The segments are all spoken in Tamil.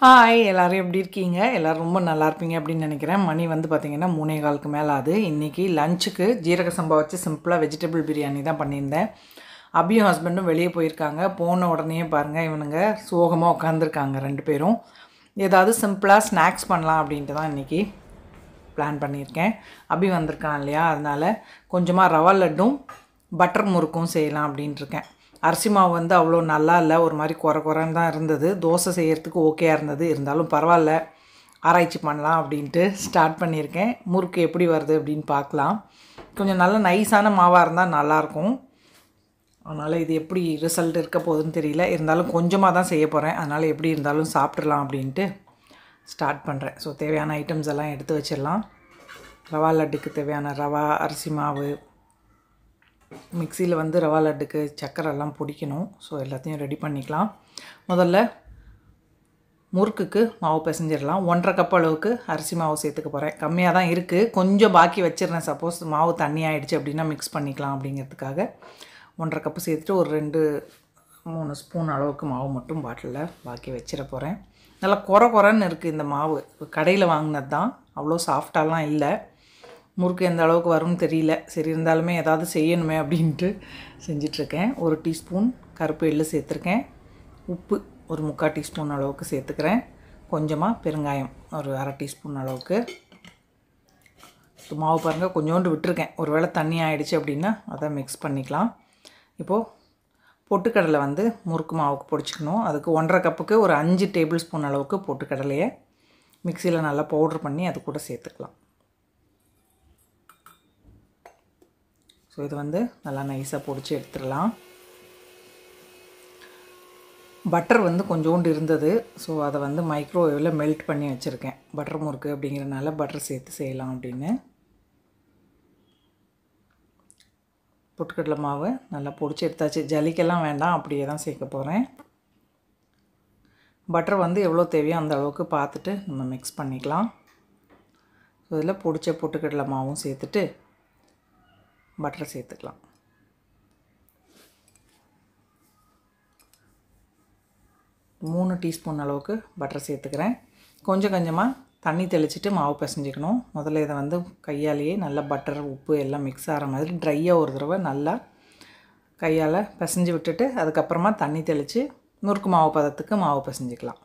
ஹாய் எல்லாரும் எப்படி இருக்கீங்க? எல்லாரும் ரொம்ப நல்லா இருப்பீங்க அப்படின்னு நினைக்கிறேன். மணி வந்து பார்த்தீங்கன்னா 3:15க்கு மேலே ஆகுது. இன்றைக்கி லஞ்சுக்கு ஜீரக சம்பா வச்சு சிம்பிளாக வெஜிடபிள் பிரியாணி தான் பண்ணியிருந்தேன். அபியும் ஹஸ்பண்டும் வெளியே போயிருக்காங்க. போன உடனே பாருங்கள் இவனுங்க சோகமாக உட்காந்துருக்காங்க 2 பேரும். ஏதாவது சிம்பிளாக ஸ்நாக்ஸ் பண்ணலாம் அப்படின்ட்டு தான் இன்றைக்கி பிளான் பண்ணியிருக்கேன். அபி வந்திருக்கான் இல்லையா, அதனால் கொஞ்சமாக ரவா லட்டும் பட்டர் முறுக்கும் செய்யலாம் அப்படின்ட்டு இருக்கேன். அரிசி மாவு வந்து அவ்வளோ நல்லா இல்லை, ஒரு மாதிரி குறைன்னு தான் இருந்தது. தோசை செய்கிறதுக்கு ஓகேயாக இருந்தது, இருந்தாலும் பரவாயில்ல ஆராய்ச்சி பண்ணலாம் அப்படின்ட்டு ஸ்டார்ட் பண்ணியிருக்கேன். முறுக்கு எப்படி வருது அப்படின்னு பார்க்கலாம். கொஞ்சம் நல்ல நைஸான மாவாக இருந்தால் நல்லாயிருக்கும். அதனால் இது எப்படி ரிசல்ட் இருக்க போகுதுன்னு தெரியல, இருந்தாலும் கொஞ்சமாக தான் செய்ய போகிறேன். அதனால் எப்படி இருந்தாலும் சாப்பிட்றலாம் அப்படின்ட்டு ஸ்டார்ட் பண்ணுறேன். ஸோ தேவையான ஐட்டம்ஸ் எல்லாம் எடுத்து வச்சிடலாம். ரவா லட்டுக்கு தேவையான ரவா, அரிசி மாவு, மிக்சியில் வந்து ரவா லட்டுக்கு சக்கரை எல்லாம் பிடிக்கணும். ஸோ எல்லாத்தையும் ரெடி பண்ணிக்கலாம். முதல்ல முறுக்குக்கு மாவு பிசைஞ்சிடலாம். 1.5 கப் அளவுக்கு அரிசி மாவு சேர்த்துக்க போகிறேன். கம்மியாக தான் இருக்குது, கொஞ்சம் பாக்கி வச்சிடுறேன். சப்போஸ் மாவு தண்ணி ஆகிடுச்சு அப்படின்னா மிக்ஸ் பண்ணிக்கலாம் அப்படிங்கிறதுக்காக 1.5 கப்பு சேர்த்துட்டு ஒரு 2-3 ஸ்பூன் அளவுக்கு மாவு மட்டும் பாட்டிலில் பாக்கி வச்சிட போகிறேன். நல்லா குறைன்னு இருக்குது இந்த மாவு. கடையில் வாங்கினது தான், அவ்வளோ சாஃப்டாலாம் இல்லை. முறுக்கு எந்த அளவுக்கு வரும்னு தெரியல. சரி இருந்தாலுமே ஏதாவது செய்யணுமே அப்படின்ட்டு செஞ்சிட்ருக்கேன். 1 டீஸ்பூன் கருப்பு எள்ளு சேர்த்துருக்கேன். உப்பு ஒரு 3/4 டீஸ்பூன் அளவுக்கு சேர்த்துக்கிறேன். கொஞ்சமாக பெருங்காயம் ஒரு 1/2 டீஸ்பூன் அளவுக்கு. மாவு பாருங்கள் கொஞ்சோண்டு விட்டுருக்கேன், ஒரு வேளை தண்ணி ஆகிடுச்சு அப்படின்னா அதை மிக்ஸ் பண்ணிக்கலாம். இப்போது பொட்டுக்கடலை வந்து முறுக்கு மாவுக்கு பொடிச்சிக்கணும். அதுக்கு 1.5 கப்புக்கு ஒரு 5 டேபிள் ஸ்பூன் அளவுக்கு பொட்டுக்கடலையை மிக்சியில் நல்லா பவுட்ரு பண்ணி அது கூட சேர்த்துக்கலாம். ஸோ இது வந்து நல்லா நைஸாக பொடிச்சு எடுத்துடலாம். பட்டர் வந்து கொஞ்சோண்டு இருந்தது, ஸோ அதை வந்து மைக்ரோவேவில் மெல்ட் பண்ணி வச்சுருக்கேன். பட்டர் முறுக்கு அப்படிங்கிறனால பட்டர் சேர்த்து செய்யலாம் அப்படின்னு. பொட்டுக்கடலை மாவு நல்லா பொடிச்சு எடுத்தாச்சு. ஜலிக்கெல்லாம் வேண்டாம், அப்படியே தான் சேர்க்க போகிறேன். பட்டர் வந்து எவ்வளோ தேவையோ அந்த அளவுக்கு பார்த்துட்டு நம்ம மிக்ஸ் பண்ணிக்கலாம். ஸோ இதில் பொடிச்ச பொட்டுக்கடலை மாவும் சேர்த்துட்டு பட்டர் சேர்த்துக்கலாம். மூணு டீஸ்பூன் அளவுக்கு பட்டர் சேர்த்துக்கிறேன். கொஞ்சம் கொஞ்சமாக தண்ணி தெளிச்சிட்டு மாவு பிசைஞ்சிக்கணும். முதல்ல இதை வந்து கையாலேயே நல்லா பட்டர் உப்பு எல்லாம் மிக்ஸ் ஆகிற மாதிரி ட்ரையாக ஒரு தடவை நல்லா கையால் பிசைஞ்சு விட்டுட்டு அதுக்கப்புறமா தண்ணி தெளித்து முறுக்கு மாவு பதத்துக்கு மாவு பிசைஞ்சிக்கலாம்.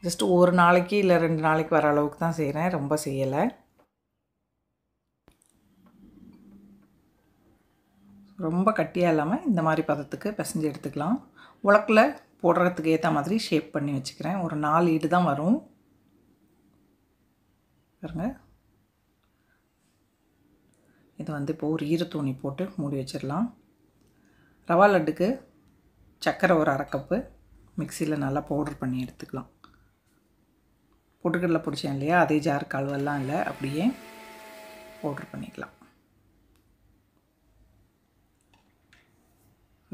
ஜஸ்ட்டு ஒரு நாளைக்கு இல்லை 2 நாளைக்கு வர அளவுக்கு தான் செய்கிறேன், ரொம்ப செய்யலை. ரொம்ப கட்டியாக இல்லாமல் இந்த மாதிரி பதத்துக்கு பிசைஞ்சு எடுத்துக்கலாம். உலக்கில் போடுறதுக்கு ஏற்ற மாதிரி ஷேப் பண்ணி வச்சுக்கிறேன். ஒரு 4 ஈடு தான் வரும் பாருங்க. இது வந்து இப்போ ஒரு ஈரத்துணி போட்டு மூடி வச்சிடலாம். ரவா லட்டுக்கு சர்க்கரை ஒரு 1/2 கப்பு மிக்சியில் நல்லா பவுடர் பண்ணி எடுத்துக்கலாம். பொட்டுக்கடலை பிடிச்சேன் இல்லையா, அதே ஜார் கழுவெல்லாம் இல்லை, அப்படியே பவுடர் பண்ணிக்கலாம்.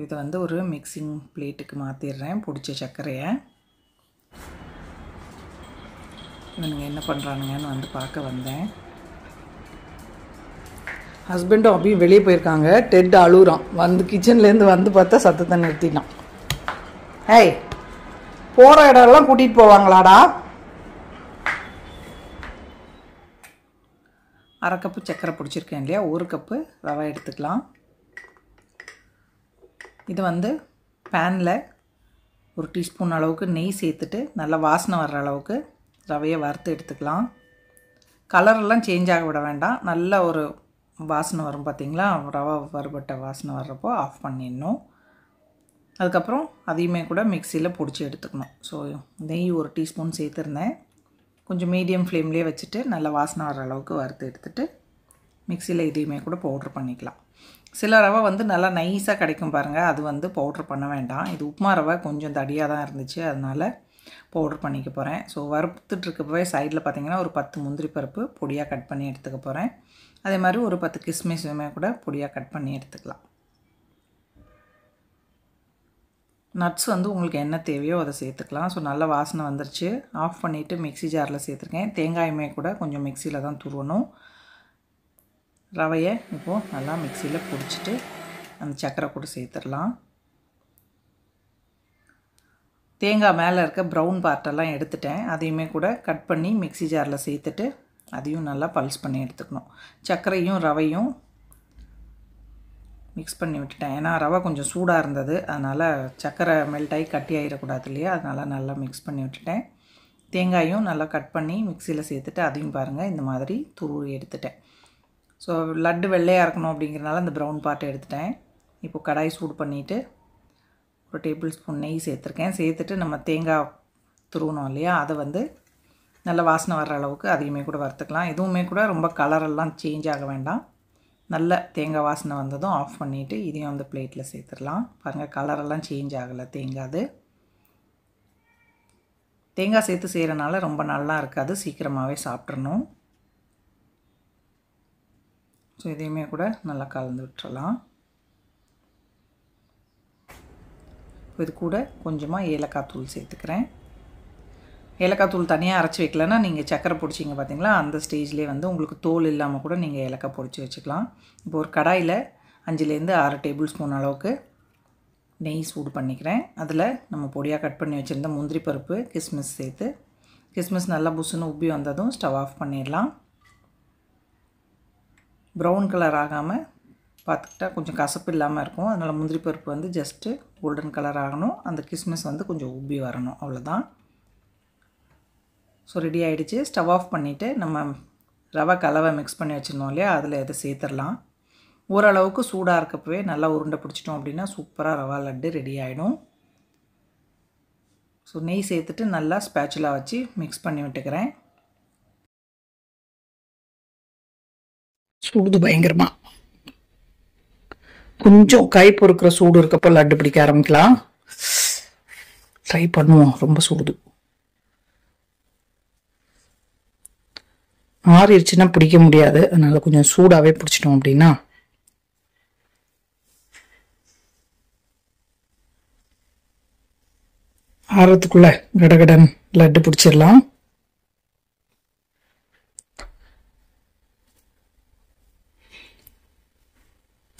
இதை வந்து ஒரு மிக்சிங் பிளேட்டுக்கு மாற்றிடுறேன் பிடிச்ச சர்க்கரையை. இவனுங்க என்ன பண்ணுறானுங்கன்னு வந்து பார்க்க வந்தேன். ஹஸ்பண்டும் அப்படியே வெளியே போயிருக்காங்க. டெட் அழுகுறான். வந்து கிச்சன்லேருந்து வந்து பார்த்தா சத்தத்தை நிறுத்தினான். ஏய், போகிற இடம்லாம் கூட்டிகிட்டு போவாங்களாடா? 1/2 கப்பு சர்க்கரை பிடிச்சிருக்கேன் இல்லையா, 1 கப்பு ரவை எடுத்துக்கலாம். இது வந்து பேனில் 1 டீஸ்பூன் அளவுக்கு நெய் சேர்த்துட்டு நல்லா வாசனை வர்ற அளவுக்கு ரவையை வறுத்து எடுத்துக்கலாம். கலரெல்லாம் சேஞ்ச் ஆக விட வேண்டாம், நல்ல ஒரு வாசனை வரும் பார்த்திங்களா. ரவை வறுபட்ட வாசனை வர்றப்போ ஆஃப் பண்ணிடணும். அதுக்கப்புறம் அதையுமே கூட மிக்சியில் பிடிச்சி எடுத்துக்கணும். ஸோ நெய் 1 டீஸ்பூன் சேர்த்துருந்தேன். கொஞ்சம் மீடியம் ஃப்ளேம்லேயே வச்சுட்டு நல்லா வாசனை வர்ற அளவுக்கு வறுத்து எடுத்துகிட்டு மிக்சியில் இதையுமே கூட பவுட்ரு பண்ணிக்கலாம். சில ரவை வந்து நல்லா நைஸாக கிடைக்கும் பாருங்கள், அது வந்து பவுட்ரு பண்ண வேண்டாம். இது உப்புமா ரவை கொஞ்சம் தடியாக தான் இருந்துச்சு, அதனால் பவுட்ரு பண்ணிக்க போகிறேன். ஸோ வறுத்துட்ருக்கப்பவே சைடில் பார்த்திங்கன்னா ஒரு 10 முந்திரி பருப்பு பொடியாக கட் பண்ணி எடுத்துக்க போகிறேன். அதே மாதிரி ஒரு 10 கிஸ்மிஸுமே கூட பொடியாக கட் பண்ணி எடுத்துக்கலாம். நட்ஸ் வந்து உங்களுக்கு என்ன தேவையோ அதை சேர்த்துக்கலாம். ஸோ நல்ல வாசனை வந்துருச்சு. ஆஃப் பண்ணிவிட்டு மிக்ஸி ஜாரில் சேர்த்துருக்கேன். தேங்காயுமே கூட கொஞ்சம் மிக்சியில் தான் துருவணும். ரவையை இப்போது நல்லா மிக்சியில் பிடிச்சிட்டு அந்த சர்க்கரை கூட சேர்த்துடலாம். தேங்காய் மேலே இருக்க ப்ரௌன் பார்ட்டெல்லாம் எடுத்துட்டேன். அதையுமே கூட கட் பண்ணி மிக்ஸி ஜாரில் சேர்த்துட்டு அதையும் நல்லா பல்ஸ் பண்ணி எடுத்துக்கணும். சர்க்கரையும் ரவையும் மிக்ஸ் பண்ணி விட்டுட்டேன். ஏன்னா ரவை கொஞ்சம் சூடாக இருந்தது, அதனால் சர்க்கரை மெல்ட் ஆகி கட்டி ஆகிடக்கூடாது இல்லையா, அதனால் நல்லா மிக்ஸ் பண்ணி விட்டுட்டேன். தேங்காயும் நல்லா கட் பண்ணி மிக்சியில் சேர்த்துட்டு அதையும் பாருங்கள் இந்த மாதிரி துருவி எடுத்துட்டேன். ஸோ லட்டு வெள்ளையாக இருக்கணும் அப்படிங்கிறனால அந்த ப்ரௌன் பார்ட்டை எடுத்துட்டேன். இப்போ கடாய் சூடு பண்ணிவிட்டு ஒரு டேபிள் ஸ்பூன் நெய் சேர்த்துருக்கேன். சேர்த்துட்டு நம்ம தேங்காய் துருவணும் இல்லையா, அதை வந்து நல்ல வாசனை வர்ற அளவுக்கு அதையுமே கூட வறுத்துக்கலாம். எதுவுமே கூட ரொம்ப கலரெல்லாம் சேஞ்ச் ஆக வேண்டாம். நல்ல தேங்காய் வாசனை வந்ததும் ஆஃப் பண்ணிவிட்டு இதையும் அந்த பிளேட்டில் சேர்த்துடலாம். பாருங்கள் கலரெல்லாம் சேஞ்ச் ஆகலை தேங்காய் சேர்த்து செய்கிறனால ரொம்ப நல்லா இருக்காது, சீக்கிரமாகவே சாப்பிட்றணும். ஸோ இதையுமே கூட நல்லா கலந்து விட்டுறலாம். இது கூட கொஞ்சமாக ஏலக்காய் தூள் சேர்த்துக்கிறேன். ஏலக்காய் தூள் தனியாக அரைச்சி வைக்கலன்னா நீங்கள் சக்கரை பொடிச்சிங்க பார்த்தீங்களா, அந்த ஸ்டேஜ்லேயே வந்து உங்களுக்கு தோல் இல்லாமல் கூட நீங்கள் ஏலக்காய் பொடிச்சு வச்சுக்கலாம். இப்போ ஒரு கடாயில் 5லேருந்து 6 டேபிள் ஸ்பூன் அளவுக்கு நெய் சூடு பண்ணிக்கிறேன். அதில் நம்ம பொடியாக கட் பண்ணி வச்சுருந்த முந்திரி பருப்பு, கிஸ்மிஸ் சேர்த்து கிஸ்மிஸ் நல்லா புசுன்னு உப்பி வந்ததும் ஸ்டவ் ஆஃப் பண்ணிடலாம். ப்ரௌன் கலர் ஆகாமல் பார்த்துக்கிட்டா கொஞ்சம் கசப்பு இல்லாமல் இருக்கும். அதனால் முந்திரி பருப்பு வந்து ஜஸ்ட்டு கோல்டன் கலர் ஆகணும், அந்த கிஸ்மிஸ் வந்து கொஞ்சம் உப்பி வரணும், அவ்வளோதான். ஸோ ரெடி ஆகிடுச்சு. ஸ்டவ் ஆஃப் பண்ணிவிட்டு நம்ம ரவை கலவை மிக்ஸ் பண்ணி வச்சுருந்தோம் இல்லையா, அதில் இதை சேர்த்துடலாம். ஓரளவுக்கு சூடாக இருக்கப்பவே நல்லா உருண்டை பிடிச்சிட்டோம் அப்படின்னா சூப்பராக ரவா லட்டு ரெடி ஆகிடும். ஸோ நெய் சேர்த்துட்டு நல்லா ஸ்பேச்சுலா வச்சு மிக்ஸ் பண்ணி விட்டுக்கிறேன். சூடு பயங்கரமாக கொஞ்சம் கை பொறுக்கிற சூடு இருக்கப்போ லட்டு பிடிக்க ஆரம்பிக்கலாம். ட்ரை பண்ணுவோம். ரொம்ப சூடு ஆறிடுச்சுன்னா பிடிக்க முடியாது, அதனால் கொஞ்சம் சூடாகவே பிடிச்சிட்டோம் அப்படின்னா ஆறத்துக்குள்ளே கடகடன் லட்டு பிடிச்சிடலாம்.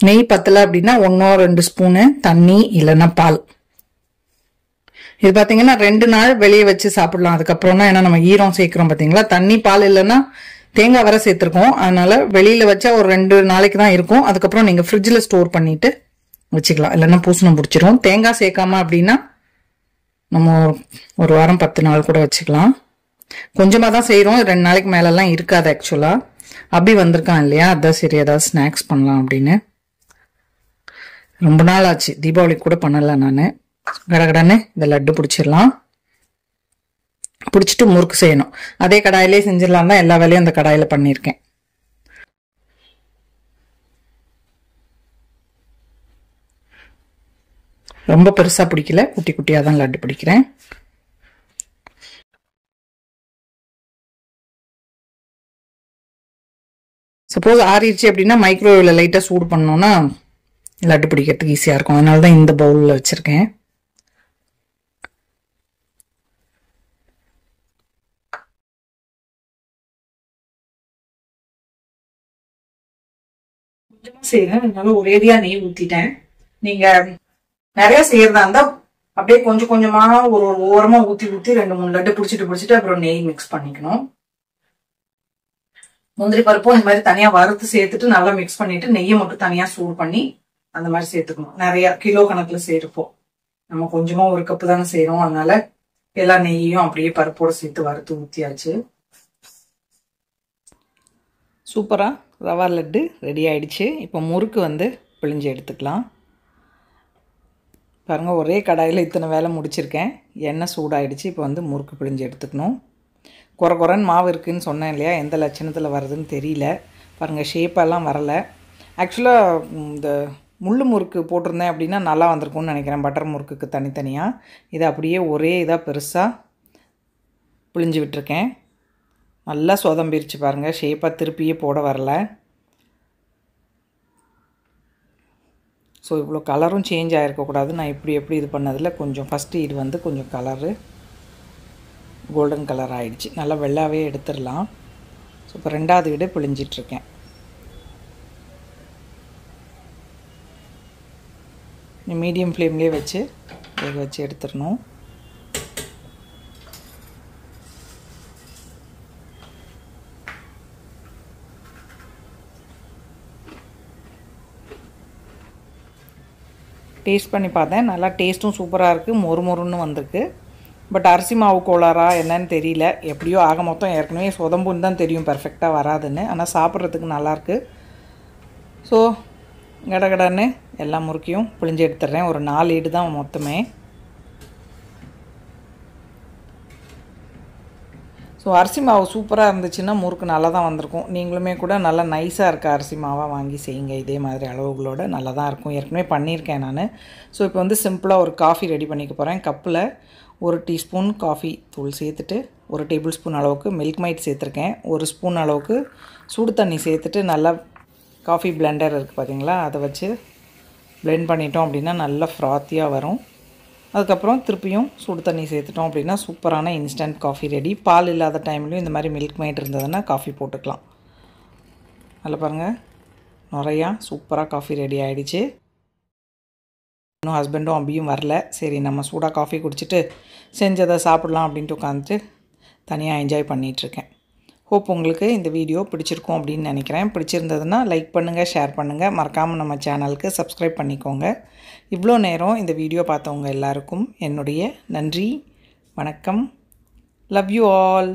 நெய் பத்தலை அப்படின்னா 1-2 ஸ்பூனு தண்ணி இல்லைன்னா பால். இது பார்த்தீங்கன்னா 2 நாள் வெளியே வச்சு சாப்பிடலாம். அதுக்கப்புறம்னா ஏன்னா நம்ம ஈரம் சேர்க்குறோம் பார்த்தீங்களா, தண்ணி பால் இல்லைன்னா தேங்காய் வர சேர்த்துருக்கோம், அதனால வெளியில் வச்சா ஒரு 2 நாளைக்கு தான் இருக்கும். அதுக்கப்புறம் நீங்கள் ஃப்ரிட்ஜில் ஸ்டோர் பண்ணிட்டு வச்சுக்கலாம், இல்லைன்னா பூசணம் பிடிச்சிரும். தேங்காய் சேர்க்காம அப்படின்னா நம்ம ஒரு வாரம் 10 நாள் கூட வச்சுக்கலாம். கொஞ்சமாக தான் செய்கிறோம், 2 நாளைக்கு மேலெல்லாம் இருக்காது. ஆக்சுவலாக அப்படி வந்திருக்கான் இல்லையா, அதான் சரி ஏதாவது ஸ்நாக்ஸ் பண்ணலாம் அப்படின்னு. ரொம்ப நாள் ஆச்சு, தீபாவளிக்கு கூட பண்ணலை நான். கடகடன்னு இந்த லட்டு பிடிச்சிடலாம். பிடிச்சிட்டு முறுக்கு செய்யணும். அதே கடாயிலே செஞ்சிடலாம் தான் எல்லா வேலையும் அந்த கடாயில் பண்ணியிருக்கேன். ரொம்ப பெருசாக பிடிக்கல, குட்டி குட்டியாக தான் லட்டு பிடிக்கிறேன். சப்போஸ் ஆறிடுச்சு அப்படின்னா மைக்ரோவேவில் லைட்டாக சூடு பண்ணோன்னா லட்டு பிடிக்கிறதுக்கு ஈஸியாக இருக்கும். அதனால தான் இந்த பவுலில் வச்சுருக்கேன். செய்யறேன், அதனால ஒரேடியா நெய் ஊத்திட்டேன். நீங்க நிறைய செய்யறதா இருந்தா அப்படியே கொஞ்சம் கொஞ்சமா ஒரு ஓரமா ஊத்தி 2-3 லட்டு பிடிச்சிட்டு அப்புறம் நெய் மிக்ஸ் பண்ணிக்கணும். முந்திரி பருப்பும் இந்த மாதிரி தனியா வறுத்து சேர்த்துட்டு நல்லா மிக்ஸ் பண்ணிட்டு நெய்யை மட்டும் தனியா சூடு பண்ணி அந்த மாதிரி சேர்த்துக்கணும். நிறைய கிலோ கணக்குல செய்யறப்போ நம்ம கொஞ்சமா 1 கப்பு தானே செய்யறோம், அதனால எல்லா நெய்யையும் அப்படியே பருப்போட சேர்த்து வறுத்து ஊத்தியாச்சு. சூப்பரா ரவா லட்டு ரெடி ஆயிடுச்சு. இப்போ முறுக்கு வந்து பிழிஞ்சு எடுத்துக்கலாம். பாருங்கள், ஒரே கடாயில் இத்தனை வேலை முடிச்சிருக்கேன். எண்ணெய் சூடாயிடுச்சு. இப்போ வந்து முறுக்கு பிழிஞ்சு எடுத்துக்கணும். குறைன்னு மாவு இருக்குதுன்னு சொன்னேன் இல்லையா, எந்த லட்சணத்தில் வருதுன்னு தெரியல. பாருங்கள், ஷேப்பெல்லாம் வரலை. ஆக்சுவலாக இந்த முள் முறுக்கு போட்டிருந்தேன் அப்படின்னா நல்லா வந்திருக்கும்னு நினைக்கிறேன், பட்டர் முறுக்குக்கு தனித்தனியாக. இதை அப்படியே ஒரே இதாக பெருசாக பிழிஞ்சு விட்டுருக்கேன். நல்லா சொதம்பிருச்சு பாருங்கள், ஷேப்பாக திருப்பியே போட வரல. ஸோ இவ்வளோ கலரும் சேஞ்ச் ஆகிருக்கக்கூடாது. நான் எப்படி இது பண்ணதில் கொஞ்சம் ஃபஸ்ட்டு இது வந்து கொஞ்சம் கலரு கோல்டன் கலர் ஆகிடுச்சு. நல்லா வெள்ளாவே எடுத்துடலாம். ஸோ இப்போ 2வது வீடு பிழிஞ்சிட்ருக்கேன். மீடியம் ஃப்ளேம்லேயே வச்சு வேக வச்சு எடுத்துடணும். டேஸ்ட் பண்ணி பார்த்தேன். நல்லா டேஸ்ட்டும் சூப்பராக இருக்குது, மொறுமொறுன்னு வந்திருக்கு. பட் அரிசி மாவு கோளாறா என்னன்னு தெரியல. எப்படியோ ஆக மொத்தம் ஏற்கனவே சொதம்புன்னு தான் தெரியும், பெர்ஃபெக்டாக வராதுன்னு. ஆனால் சாப்பிட்றதுக்கு நல்லாயிருக்கு. ஸோ கடகடன்னு எல்லா முறுக்கையும் புழிஞ்சு எடுத்துடுறேன். ஒரு 4 ஈடு தான் மொத்தமே. ஸோ அரிசி மாவு சூப்பராக இருந்துச்சுன்னா முறுக்கு நல்லா தான் வந்திருக்கும். நீங்களுமே கூட நல்லா நைஸாக இருக்க அரிசி மாவாக வாங்கி செய்யுங்க. இதே மாதிரி அளவுகளோட நல்லா தான் இருக்கும். ஏற்கனவே பண்ணியிருக்கேன் நான். ஸோ இப்போ வந்து சிம்பிளாக ஒரு காஃபி ரெடி பண்ணிக்க போகிறேன். கப்பில் 1 டீஸ்பூன் காஃபி தூள் சேர்த்துட்டு 1 டேபிள் ஸ்பூன் அளவுக்கு மில்க் மைட் சேர்த்துருக்கேன். 1 ஸ்பூன் அளவுக்கு சுடு தண்ணி சேர்த்துட்டு நல்லா காஃபி பிளெண்டர் இருக்குது பார்த்தீங்களா, அதை வச்சு பிளெண்ட் பண்ணிட்டோம் அப்படின்னா நல்லா ஃப்ராத்தியாக வரும். அதுக்கப்புறம் திருப்பியும் சுடு தண்ணி சேர்த்துட்டோம் அப்படின்னா சூப்பரான இன்ஸ்டன்ட் காஃபி ரெடி. பால் இல்லாத டைம்லையும் இந்த மாதிரி மில்க் மைட் இருந்ததுன்னா காஃபி போட்டுக்கலாம். அதில் பாருங்கள், நிறையா சூப்பராக காஃபி ரெடி ஆகிடுச்சு. இன்னும் ஹஸ்பண்டும் அபியும் வரல. சரி நம்ம சூடாக காஃபி குடிச்சிட்டு செஞ்சதை சாப்பிட்லாம் அப்படின்ட்டு உட்காந்துட்டு தனியாக என்ஜாய் பண்ணிகிட்ருக்கேன். ஹோப் உங்களுக்கு இந்த வீடியோ பிடிச்சிருக்கும் அப்படின்னு நினைக்கிறேன். பிடிச்சிருந்ததுன்னா லைக் பண்ணுங்கள், ஷேர் பண்ணுங்கள். மறக்காமல் நம்ம சேனலுக்கு சப்ஸ்கிரைப் பண்ணிக்கோங்க. இவ்வளோ நேரம் இந்த வீடியோ பார்த்தவங்க எல்லாருக்கும் என்னுடைய நன்றி, வணக்கம். Love you all.